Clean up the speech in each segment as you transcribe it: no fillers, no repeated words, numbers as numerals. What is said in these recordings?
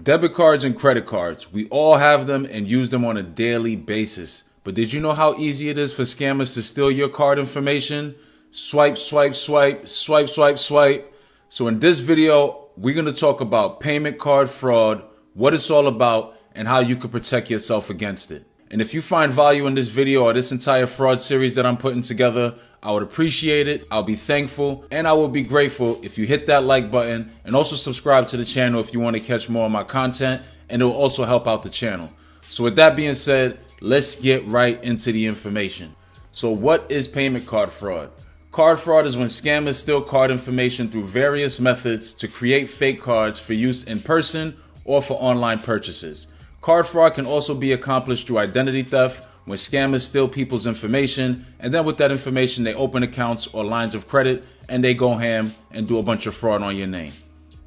Debit cards and credit cards, we all have them and use them on a daily basis. But did you know how easy it is for scammers to steal your card information? Swipe, swipe, swipe, swipe, swipe, swipe. So in this video, we're going to talk about payment card fraud, what it's all about, and how you can protect yourself against it. And if you find value in this video or this entire fraud series that I'm putting together, I would appreciate it. I'll be thankful, and I will be grateful if you hit that like button and also subscribe to the channel if you want to catch more of my content, and it will also help out the channel. So with that being said, let's get right into the information. So what is payment card fraud? Card fraud is when scammers steal card information through various methods to create fake cards for use in person or for online purchases. Card fraud can also be accomplished through identity theft, when scammers steal people's information, and then with that information they open accounts or lines of credit and they go ham and do a bunch of fraud on your name.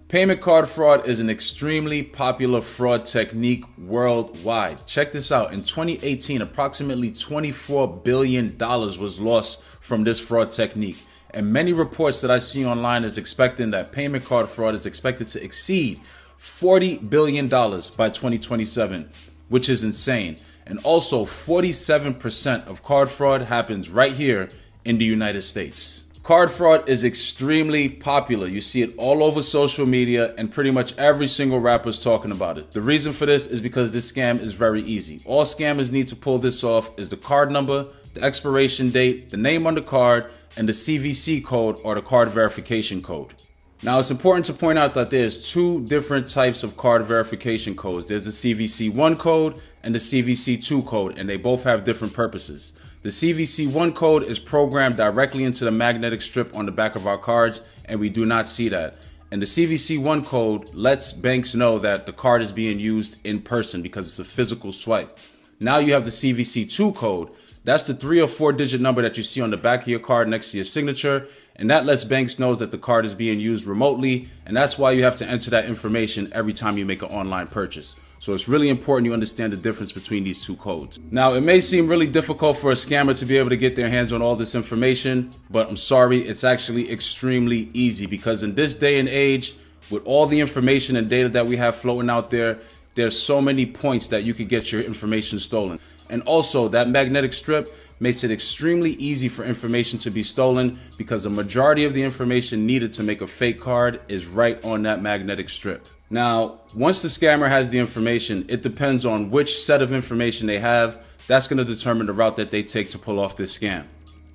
Payment card fraud is an extremely popular fraud technique worldwide. Check this out. In 2018, approximately $24 billion was lost from this fraud technique. And many reports that I see online is expecting that payment card fraud is expected to exceed $40 billion by 2027, which is insane. And also 47% of card fraud happens right here in the United States. Card fraud is extremely popular. You see it all over social media and pretty much every single rapper is talking about it. The reason for this is because this scam is very easy. All scammers need to pull this off is the card number, the expiration date, the name on the card, and the CVC code or the card verification code. Now, it's important to point out that there's two different types of card verification codes. There's the CVC1 code and the CVC2 code, and they both have different purposes. The CVC1 code is programmed directly into the magnetic strip on the back of our cards, and we do not see that. And the CVC1 code lets banks know that the card is being used in person because it's a physical swipe. Now you have the CVC2 code. That's the 3 or 4 digit number that you see on the back of your card next to your signature. And that lets banks know that the card is being used remotely. And that's why you have to enter that information every time you make an online purchase. So it's really important you understand the difference between these two codes. Now, it may seem really difficult for a scammer to be able to get their hands on all this information, but I'm sorry, it's actually extremely easy because in this day and age, with all the information and data that we have floating out there, there's so many points that you could get your information stolen. And also, that magnetic strip makes it extremely easy for information to be stolen because the majority of the information needed to make a fake card is right on that magnetic strip. Now, once the scammer has the information, it depends on which set of information they have. That's going to determine the route that they take to pull off this scam.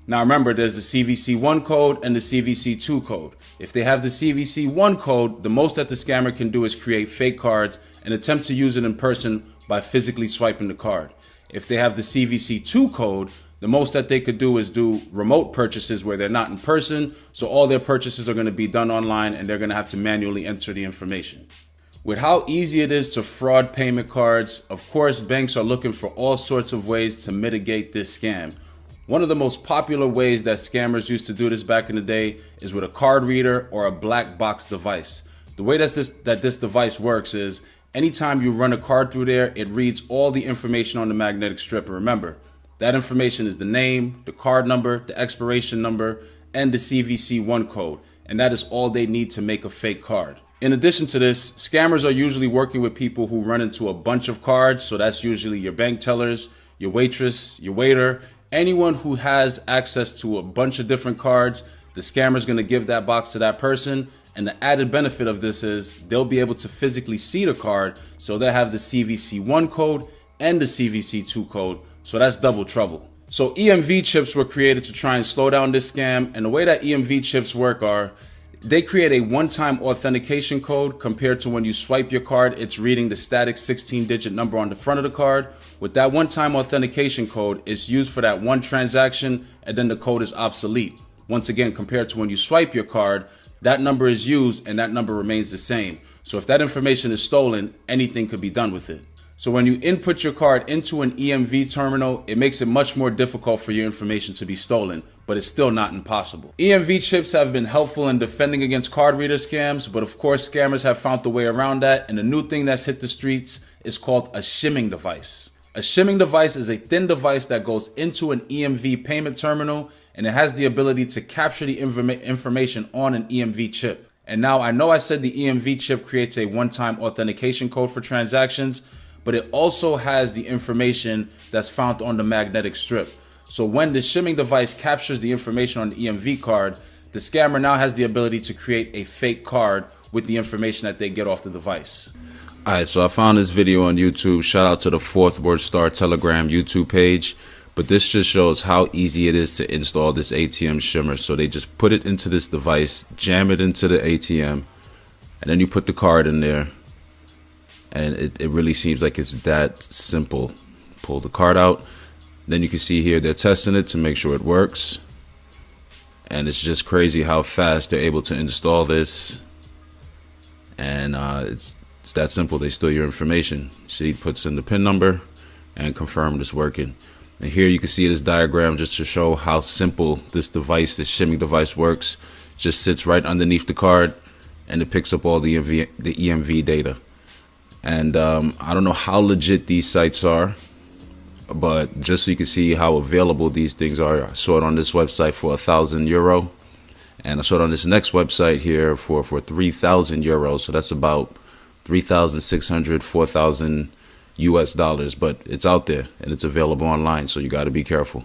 Now remember, there's the CVC1 code and the CVC2 code. If they have the CVC1 code, the most that the scammer can do is create fake cards and attempt to use it in person by physically swiping the card. If they have the CVC2 code, the most that they could do is do remote purchases where they're not in person. So all their purchases are going to be done online and they're going to have to manually enter the information. With how easy it is to fraud payment cards, of course, banks are looking for all sorts of ways to mitigate this scam. One of the most popular ways that scammers used to do this back in the day is with a card reader or a black box device. The way that this device works is anytime you run a card through there, it reads all the information on the magnetic strip. And remember, that information is the name, the card number, the expiration number, and the CVC1 code. And that is all they need to make a fake card. In addition to this, scammers are usually working with people who run into a bunch of cards. So that's usually your bank tellers, your waitress, your waiter, anyone who has access to a bunch of different cards. The scammer is going to give that box to that person. And the added benefit of this is they'll be able to physically see the card. So they'll have the CVC1 code and the CVC2 code. So that's double trouble. So EMV chips were created to try and slow down this scam. And the way that EMV chips work are they create a one-time authentication code compared to when you swipe your card, it's reading the static 16-digit number on the front of the card. With that one-time authentication code, it's used for that one transaction and then the code is obsolete. Once again, compared to when you swipe your card, that number is used and that number remains the same. So if that information is stolen, anything could be done with it. So when you input your card into an EMV terminal, it makes it much more difficult for your information to be stolen, but it's still not impossible. EMV chips have been helpful in defending against card reader scams, but of course scammers have found a way around that, and the new thing that's hit the streets is called a shimming device. A shimming device is a thin device that goes into an EMV payment terminal, and it has the ability to capture the information on an EMV chip. And now I know I said the EMV chip creates a one-time authentication code for transactions, but it also has the information that's found on the magnetic strip. So when the shimming device captures the information on the EMV card, the scammer now has the ability to create a fake card with the information that they get off the device. All right, so I found this video on YouTube. Shout out to the Fourth Word Star Telegram YouTube page. But this just shows how easy it is to install this ATM shimmer. So they just put it into this device, jam it into the ATM, and then you put the card in there. And it really seems like it's that simple. Pull the card out. Then you can see here they're testing it to make sure it works. And it's just crazy how fast they're able to install this. And it's that simple. They steal your information. See, it puts in the PIN number and confirm it's working. And here you can see this diagram just to show how simple this device, this shimming device works. Just sits right underneath the card and it picks up all the EMV data. And I don't know how legit these sites are, but just so you can see how available these things are, I saw it on this website for €1,000. And I saw it on this next website here for 3,000 euros. So that's about 3,600, 4,000 US dollars, but it's out there and it's available online, so you got to be careful.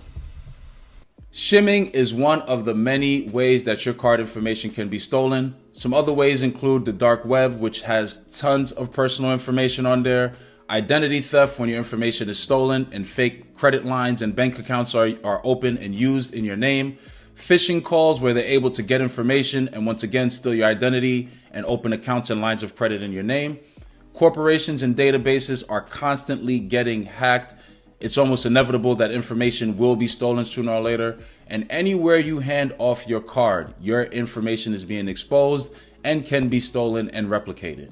Shimming is one of the many ways that your card information can be stolen. Some other ways include the dark web, which has tons of personal information on there, identity theft when your information is stolen and fake credit lines and bank accounts are open and used in your name, phishing calls where they're able to get information and once again steal your identity and open accounts and lines of credit in your name. Corporations and databases are constantly getting hacked. It's almost inevitable that information will be stolen sooner or later. And anywhere you hand off your card, your information is being exposed and can be stolen and replicated.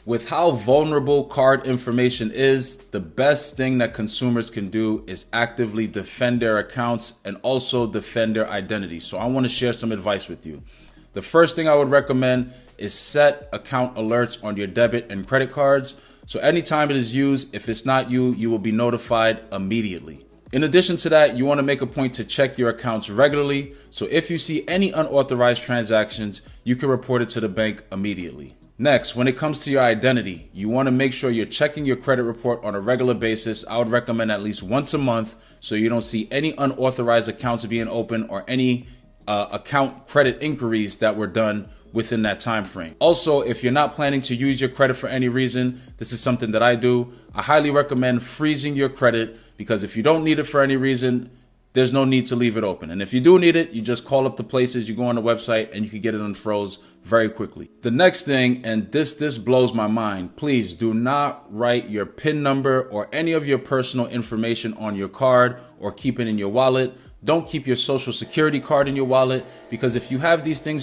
With how vulnerable card information is, the best thing that consumers can do is actively defend their accounts and also defend their identity. So I want to share some advice with you. The first thing I would recommend is set account alerts on your debit and credit cards. So anytime it is used, if it's not you, you will be notified immediately. In addition to that, you want to make a point to check your accounts regularly. So if you see any unauthorized transactions, you can report it to the bank immediately. Next, when it comes to your identity, you want to make sure you're checking your credit report on a regular basis. I would recommend at least once a month so you don't see any unauthorized accounts being open or any account credit inquiries that were done within that time frame. Also, if you're not planning to use your credit for any reason, this is something that I do. I highly recommend freezing your credit because if you don't need it for any reason, there's no need to leave it open. And if you do need it, you just call up the places, you go on the website and you can get it unfroze very quickly. The next thing, and this blows my mind, please do not write your PIN number or any of your personal information on your card or keep it in your wallet. Don't keep your social security card in your wallet because if you have these things